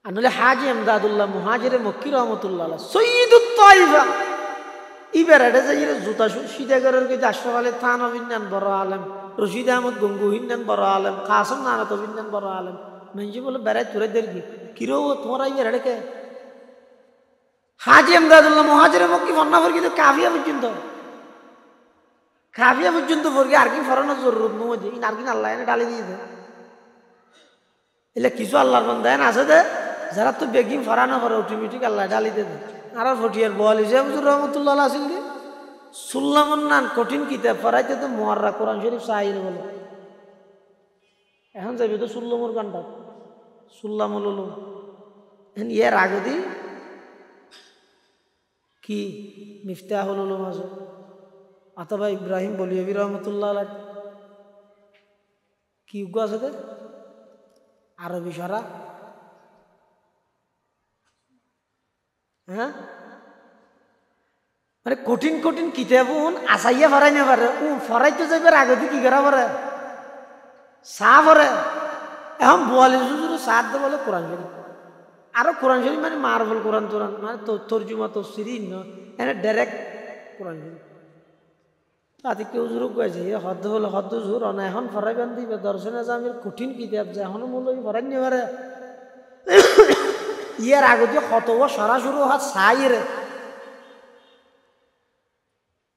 আনলে হাজি আমদাদুল্লাহ মুহাজিরে মক্কি রহমতুল্লাহ সৈয়দুত তাইফা ইবের এটা যাইয়ে জুতা সিধা করার কিন্তু আশরাফ আলী থান অভিন্যান বড় আলেম রশিদ আহমদ গঙ্গু হিন্যান বড় আলেম কাসম নানাত অভিন্যান বড় আলেম মেঞ্জি বলে বেড়াই তুলে দেখবি কিরো তোমরা ইয়ে রেড়ে হাজি আমদাদুল্লাহ মুহাজিরে মক্কি ফন্না ফর কিন্তু কাফিয়া পর্যন্ত ফরগে আর কি ফরানোর জরুরত নয় যে আর কি আল্লাহ এনে ডালি দিয়ে দে এলে কিছু আল্লাহর বান্দা আছে দে যারা তো বেগিং ফরানো করে অটোমেটিক আল্লাহ ডালি দে আর ফটিয়ার বল হিসেবে হুজুর রহমতুল্লাহ আসিল কি সুল্লামুন নান কঠিন কিতাব পড়াইতে তো মুআররা কোরআন শরীফ সাহিল বলে এখন যাবি তো সুল্লামুর গানটা সুল্লামুল উলুম এর আগদি কি মিফতাহুল উলুম আছে অথবা ইব্রাহিম বলিয়বি রহমতুল্লাহ আলাইহি কি উগ্র আছে দে আরবি সারা হ্যাঁ মানে কঠিন কঠিন কিতাবুন আসাইয়া ফরাই না পারে ফরাই তো যাবে আগতে কি করা পারে চা পরে এখন বোয়ালি জুজুর সাত দে বলে কোরআন শরীফ আরো কোরআন শরীফ মানে মার্বল কোরআন তোরান মানে তর্জুমা তফসিরি এনে ডাইরেক্ট কোরআন শরীফ তাতে কেউ জোর গেছে হদ্দ হলে হদ্দ জোর অনা এখন ফরাইবেন দিবে দর্শনে জামির কঠিন কিতাব যে এখনো মূল্য ফরাই নিয়ে পারে ইয়ার আগতে কত সরাসরি হাত চাই রে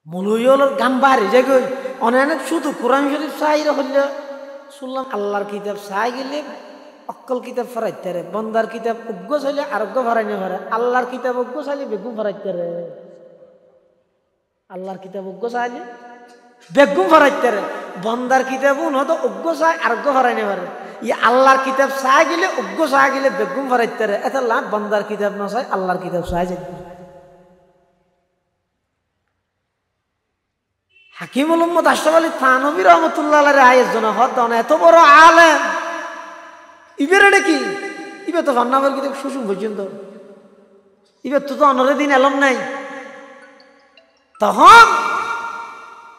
মূলর গান বাড়ি যে গই অনেক শুধু কোরআন শরীফ চাই রে হইলে শুনলাম আল্লাহর কিতাব চাই গেলে অক্কল কিতাব ফরাইতে রে বন্দার কিতাব উগ্র চাইলে আরোগ্য ফরাই নিয়ে পারে আল্লাহর কিতাব উগ্র চাইলে বেগুম ফরাইতে রে আল্লাহর কিতাব উগ্র চাইলে বেগুম ফরাইতে রে বন্দার কিতাব হয়তো উগ্র চাই আরোগ্য ফরাই নিয়ে পারে আল্লাহর কিতাব চাই গেলে উগ্র চাই গেলে বেগুম ফরাইতে রে এত লাভ বন্দার কিতাব না চাই আল্লাহর কিতাব চাই যাই হাকিমুল উম্মত আশরাফ আলী থানভী রহমতুল্লাহ আলাইহি আয়ের হদ এত বড় আলেম ইবের কি ইবে তো ফান্নাবের কিতাব সুসুম পর্যন্ত ইবে তো অনরে দিন এলম নাই তখন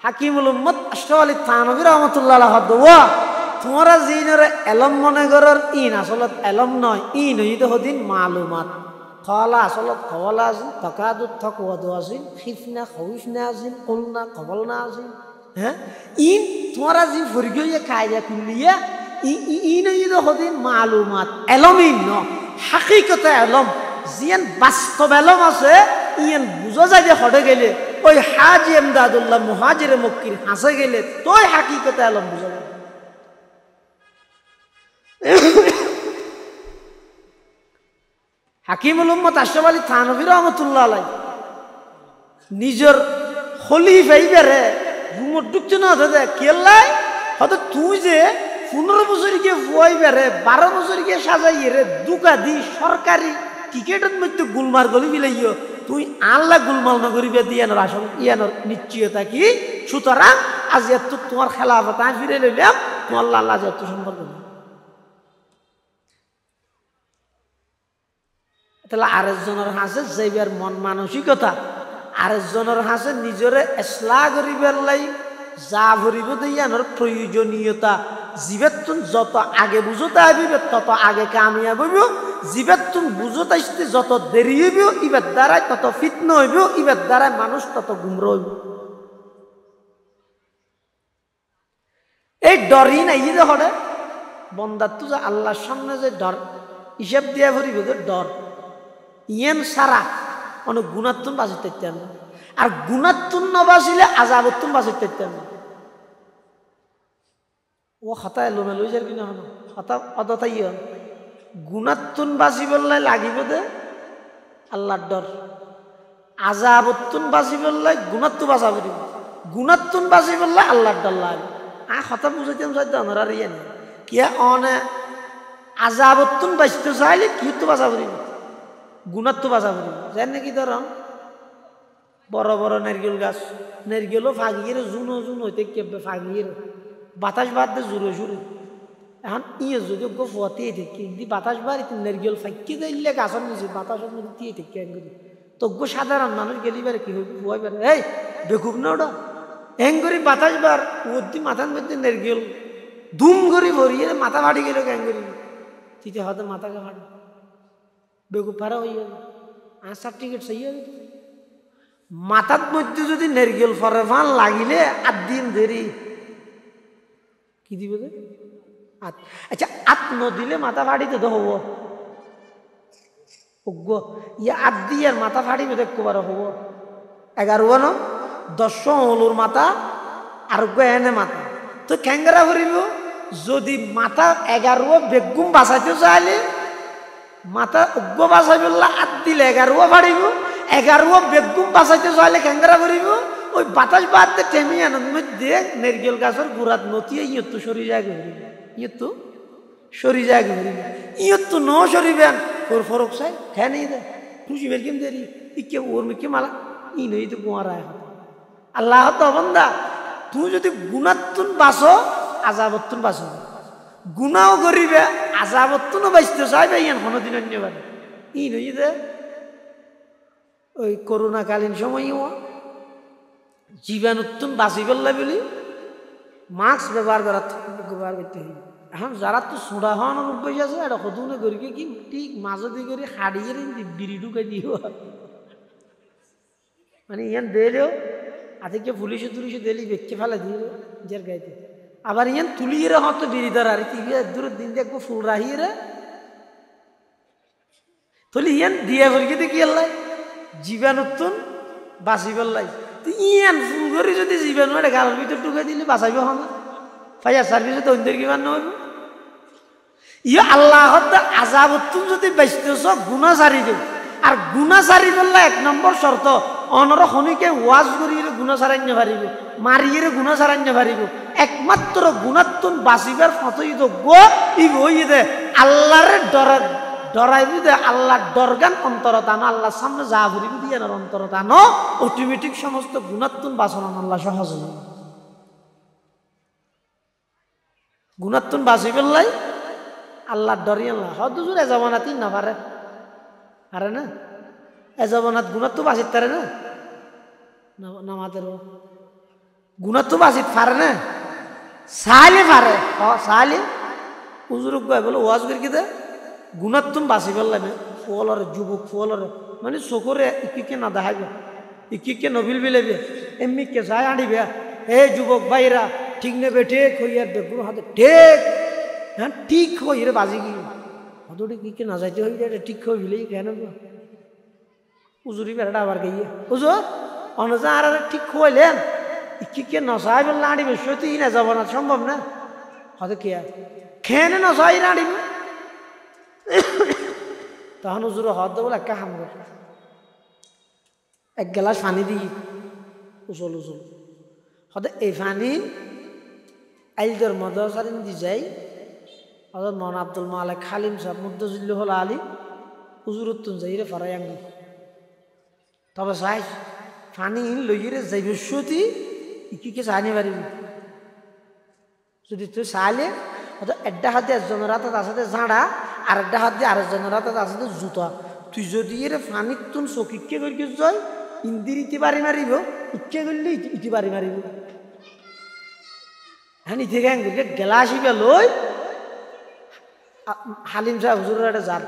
হাকিমুল উম্মত আশরাফ আলী থানভী রহমতুল্লাহ আলাইহি হদ ওয়া তোমরা জিনরে এলম মনে করার ইন আসলত এলম নয় ইন হইতে হদিন মালুমাত কলা আসলত কওয়ালা আছে তাকাদুত তাকওয়াদু আছে খিফনা খউফনা আছে কুলনা কবলনা আছে হ্যাঁ ইন তোমরা জি ফরগিয়ে কায়দা কুলিয়া ইন হইতে হদিন মালুমাত এলম ইন ন হাকিকতে এলম জিয়ান বাস্তব এলম আছে ইয়ান বুঝা যায় যে হটে গেলে ওই হাজি আমদাদুল্লাহ মুহাজিরে মক্কির হাসে গেলে তোই হাকিকতে এলম বুঝা যায় হাকিমুল উম্মত আশরাফ আলী থানভী রহমতুল্লাহ আলাইহি নিজের খলিফা ইবারে ঘুমত ঢুকছে না দাদা কেলাই হয়তো তুই যে 15 বছরকে ফুয়াইবারে 12 বছরকে সাজাইয়ে রে দুকা দি সরকারি টিকেটের মধ্যে গুলমার গলি মিলাইও তুই আল্লাহ গুলমাল না করিবে দিয়ানোর আসল ইয়ানোর নিশ্চয়তা কি সুতরাং আজ এত তোমার খেলাফত আমি ফিরে লইলাম তোমার আল্লাহ যত সম্পর্ক তাহলে আরেকজনের হাসে যাইবার মন মানসিকতা আরেকজনের হাসে নিজরে এসলা করিবার লাই যা ভরিব দিয়ানোর প্রয়োজনীয়তা জীবেতুন যত আগে বুঝতে আইবে তত আগে কামিয়াব হইব জীবেতুন বুঝতে আসতে যত দেরি হইব ইবার দ্বারাই তত ফিতনা হইব ইবার দ্বারাই মানুষ তত গুমরা হইব এই ডরই নাই যে হরে বন্দার তো যে আল্লাহর সামনে যে ডর হিসাব দিয়া ভরিব যে ডর ইয়েন সারা অনেক গুণাত্তুন বাঁচিতে পারতেন না আর গুণাত্তুন না বাঁচিলে আজাবত্তুন বাঁচিতে পারতেন না ও হতায় লোমে লই যার কিনা হন হতা অদতাই হন গুণাত্তুন বাঁচি বললে লাগিব দে আল্লাহর ডর আজাবত্তুন বাঁচি বললে গুণাত্তু বাঁচা দিব গুণাত্তুন বাঁচি বললে আল্লাহর ডর লাগে হতা বুঝাইতাম চাই দনরা রিয়ে নেই কিয়া অনে আজাবত্তুন বাঁচতে চাইলে কি তো বাঁচা দিব গুণাত্তু বাঁচা দিব জান নাকি ধরম বড় বড় নারকেল গাছ নারকেলও ফাঁকিয়ে জুনো জুন হইতে কেবে ফাঁকিয়ে বাতাস বাদ দে জোরে জোরে এখন ইয়ে যদি ফুয়াতেই থেকে যদি বাতাস বাড়ি নারকেল ফাঁকি দিলে গাছের নিচে বাতাসের মধ্যে দিয়ে থেকে এঙ্গুরি তজ্ঞ সাধারণ মানুষ গেলি বারে কি হইব ফুয়াই পারে এই বেকুব না ওটা এঙ্গুরি বাতাস বার ওদি মাথার মধ্যে নারকেল ধুম করে ভরিয়ে মাথা ফাটি গেল এঙ্গুরি তিতে হয়তো মাথাকে ফাটে বেকুব পারা হয়ে যাবে আর সার্টিফিকেট সেই হবে মাথার মধ্যে যদি নারকেল ফরে ফান লাগিলে 8 দিন দেরি কি দিবে আচ্ছা আত দিলে মাথা ফাটিতে তো হব ইয়ে আত দিয়ে মাথা ফাটিবে দেখবার হব 11 ন 10 হলুর মাথা আর এনে মাথা তো ক্যাঙ্গারা ভরিব যদি মাথা 11 বেগুম বাঁচাইতে চাইলে মাথা অজ্ঞ বাঁচাই বললা আত দিলে 11 ফাড়িব 11 বেগুম বাঁচাইতে চাইলে ক্যাঙ্গারা ভরিব ওই বাতাস বাদ দিয়ে টেমি আনন্দ মধ্যে নারকেল গাছের গুড়াত নতিয়ে ইয়ত্তু সরি যায় ঘুরিবে ইয়ত্তু সরি যায় ঘুরিবে ইয়ত্তু ন সরিবেন ওর ফরক চাই হ্যাঁ নেই দে খুশি বের কেম দেরি ইকে ওর মিকে মালা ই নই তো গোয়ারায় আল্লাহ তো বন্দা তুই যদি গুণাত্তুন বাঁচো আজাবত্তুন বাঁচো গুণাও করিবে আজাবত্তুনও বাঁচতে চাইবে ইয়ান কোনোদিন অন্যবার ই নই দে ওই করোনাকালীন সময়ও জীবাণুত্তুন বাঁচি পেলে বলি মাস্ক ব্যবহার করতে হইবে এখন যারা তো সোডা হওয়ানোর অভ্যাস আছে এটা সদুনে করি কি ঠিক মাঝে করে হাড়িয়ে বিড়ি ঢুকাই দিও মানে ইয়ান দিলেও আজকে পুলিশে তুলিশে দিলি বেঁকে ফেলে দিয়ে জের গাইতে আবার ইয়ান তুলিয়ে হতো বিড়ি ধর আর কি দূরের দিন দেখবো ফুল রাহিয়ে রে তাহলে ইয়ান দিয়ে ফেলকে দেখি আল্লাহ জীবাণুত্তুন বাঁচি পেলাই ইয়ান ফুল করে যদি জীবাণু এটা গালের ভিতর ঢুকাই দিলে বাঁচাইব হবে ফায়ার সার্ভিসে তো অন্যের কিমান নহব ইয়ে আল্লাহ আজাবত্তুন যদি বাঁচতেছ গুণা সারি দেব আর গুণা সারি পেলে 1 নম্বর শর্ত অনর শনিকে ওয়াজ করিয়ে গুণা সারাইতে পারিব মারিয়ে গুণা সারাইতে পারিব একমাত্র গুণাত্তুন বাঁচিবার ফতই যোগ্য ই হই দে আল্লাহর ডরাইবি দে আল্লাহ ডরগান অন্তরতানো আল্লাহর সামনে যা ভরিবি দিয়ে অন্তরতানো অটোমেটিক সমস্ত গুণাত্তুন বাঁচানো আল্লাহ সহজ হবে গুণাত্তুন বাঁচি পেলাই আল্লাহ ডরি আল্লাহ হদুজুর এজমানাতি না পারে আরে না এজমানাত গুণাত্তু বাঁচিত পারে না নামাজের গুণাত্তু বাঁচিত পারে না সাইলে পারে সাইলে হুজুরক গায় বলে ওয়াজ করি কি দে গুণাত্তুন বাঁচি পেলাই ফুয়ালরে যুবক ফুয়ালরে মানে চকুরে ইকিকে না দেখাইবে ইকিকে নবিল বিলাইবে এমনি কে চাই আনিবে হে যুবক ভাইরা ঠিক নেবে ঠিক হইয়ার বেগুন হাতে ঠিক হ্যাঁ ঠিক হই রে বাজি কি হতটি কি না যাইতে হই এটা ঠিক হয়ে ভিলেই কেন উজুরি বেড়াটা আবার গাইয়ে বুঝো অনজা আর ঠিক হইলেন কি কে নসাই বললে আনিবে সত্যি না যাব না সম্ভব না হয়তো কে খেয়ে নসাই না আনিবে তখন উজুর হদ বলে একটা হাম করে 1 গ্লাস পানি দিই উচল উচল হয়তো এই পানি আইলদের মদসারিন দি যাই হজরত মৌলানা আব্দুল মালিক খালিম সাহেব মুদ্দাজিল্লুল আলী হুজুরুত্তুন যাইরে ফারাই আঙ্গি তবে চাই পানি লইরে যাইবস্যতি ইকিকে চাইনি পারিবি যদি তুই চাইলে হয়তো একটা হাতে একজনের হাতে তার সাথে ঝাঁড়া আর একটা হাত দিয়ে আরেকজনের হাতে তার সাথে জুতা তুই যদি এর পানির তুন চকিকে করি যাই ইন্দির ইতি বাড়ি মারিব ইকে করলে ইতি বাড়ি মারিব হ্যাঁ ইতি গ্যাঙ্গুকে গেলা আসিবে লই হালিম সাহেব হুজুরের একটা যার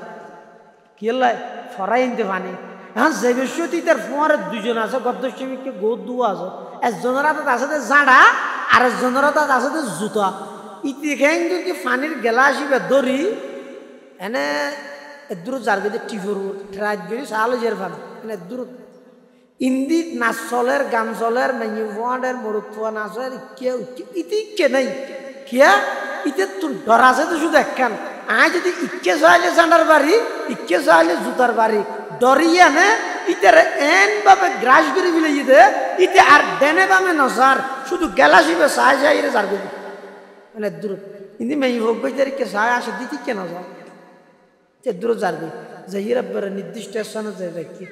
কি লাই ফরাই আনতে পানি হ্যাঁ জৈবস্বতী তার ফোয়ারে 2 জন আছে গদ্দস্বামীকে গৌদ দুয়া আছে একজনের হাতে তার সাথে ঝাঁড়া আর একজনের হাতে তার সাথে জুতা ইতি গ্যাঙ্গুকে পানির গেলা আসিবে দড়ি এনে দূর যার গেছে টিফুর ট্রাইট গেলি সালো জের ফান এনে দূর ইন্দি নাচ চলের গান চলের মেঙি ফোয়াডের মরুক ফোয়া নাচের কেউ ইতি কে নাই কিয়া ইতে তোর ডর আছে তো শুধু একখান আয় যদি ইকে চাইলে জানার বাড়ি ইকে চাইলে জুতার বাড়ি ডরিয়ে নে ইতের এন ভাবে গ্রাস করে বিলে ইতে ইতে আর ডেনে বামে নসার শুধু গেলাসিবে চাই যাই রে যার গেছে মানে দূর ইন্দি মেঙি ভোগ গইতে কে চাই আসে দিতি কেন যা দূর যারবে যাইয়ের একবারে নির্দিষ্ট স্থানে যাই দেখি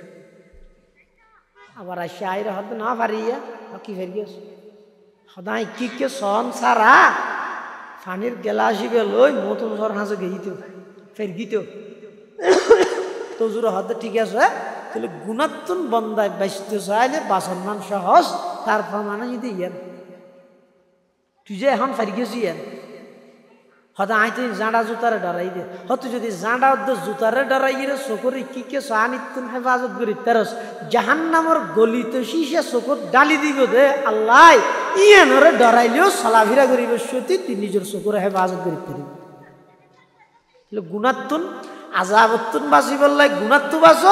আবার আসে আইরে হয়তো না পারিয়া কি ফের গেছে সদাই কি কে সন সারা পানির গেলাসিবে লই মতন জ্বর হাসে গেইতো ফের গিতো তো জোর হতে ঠিক আছে তাহলে গুণাত্মন বন্দায় বাঁচতে চাইলে বাসন মান সহজ তারপর মানে যদি ইয়ান তুই যে এখন ফের গেছি ইয়ান হয়তো আই তুই জাঁড়া জুতারে ডরাই দে হয়তো যদি জাঁড়া জুতারে ডরাই রে চকুরে কি কে সানিতুন হেফাজত করি তেরস জাহান্নামর গলিতে শিশে চকুর ডালি দিব দে আল্লাহ ইয়ানরে ডরাইলেও চলাফেরা করিব সত্যি তুই নিজের চকুরে হেফাজত করি পারিব গুণাত্মন আজাবতুন বাঁচি বললাই গুণাত্ম বাঁচ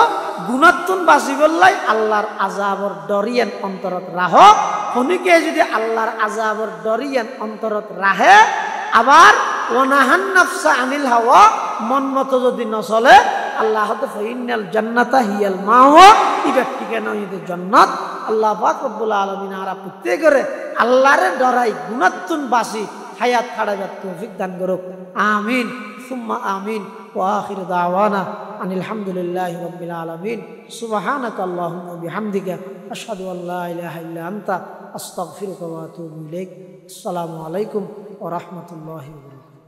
গুণাত্মন বাঁচি বললাই আল্লাহর আজাবর ডরিয়ান অন্তরত রাহ শনিকে যদি আল্লাহর আজাবর ডরিয়ান অন্তরত রাহে আবার ওনাহান নাফসা আনিল হাওয়া মন মতো যদি নচলে আল্লাহ ফাইনাল জান্নাতা হিয়াল মাওয়া এই ব্যক্তিকে নইতে জান্নাত আল্লাহ পাক রব্বুল আলামিন আরা প্রত্যেক করে আল্লাহরে ডরাই গুণাত্মন বাঁচি হায়াত ছাড়াবার তৌফিক দান করুক আমিন সুম্মা আমিন ওয়া আখিরু দাওয়ানা আনিল হামদুলিল্লাহি রাব্বিল আলামিন সুবহানাকা আল্লাহুম্মা বিহামদিকা আশহাদু আল লা ইলাহা ইল্লা আনতা আস্তাগফিরুকা ওয়া আতুবু ইলাইক আসসালামু আলাইকুম ওয়া রাহমাতুল্লাহি ওয়া বারাকাতুহু।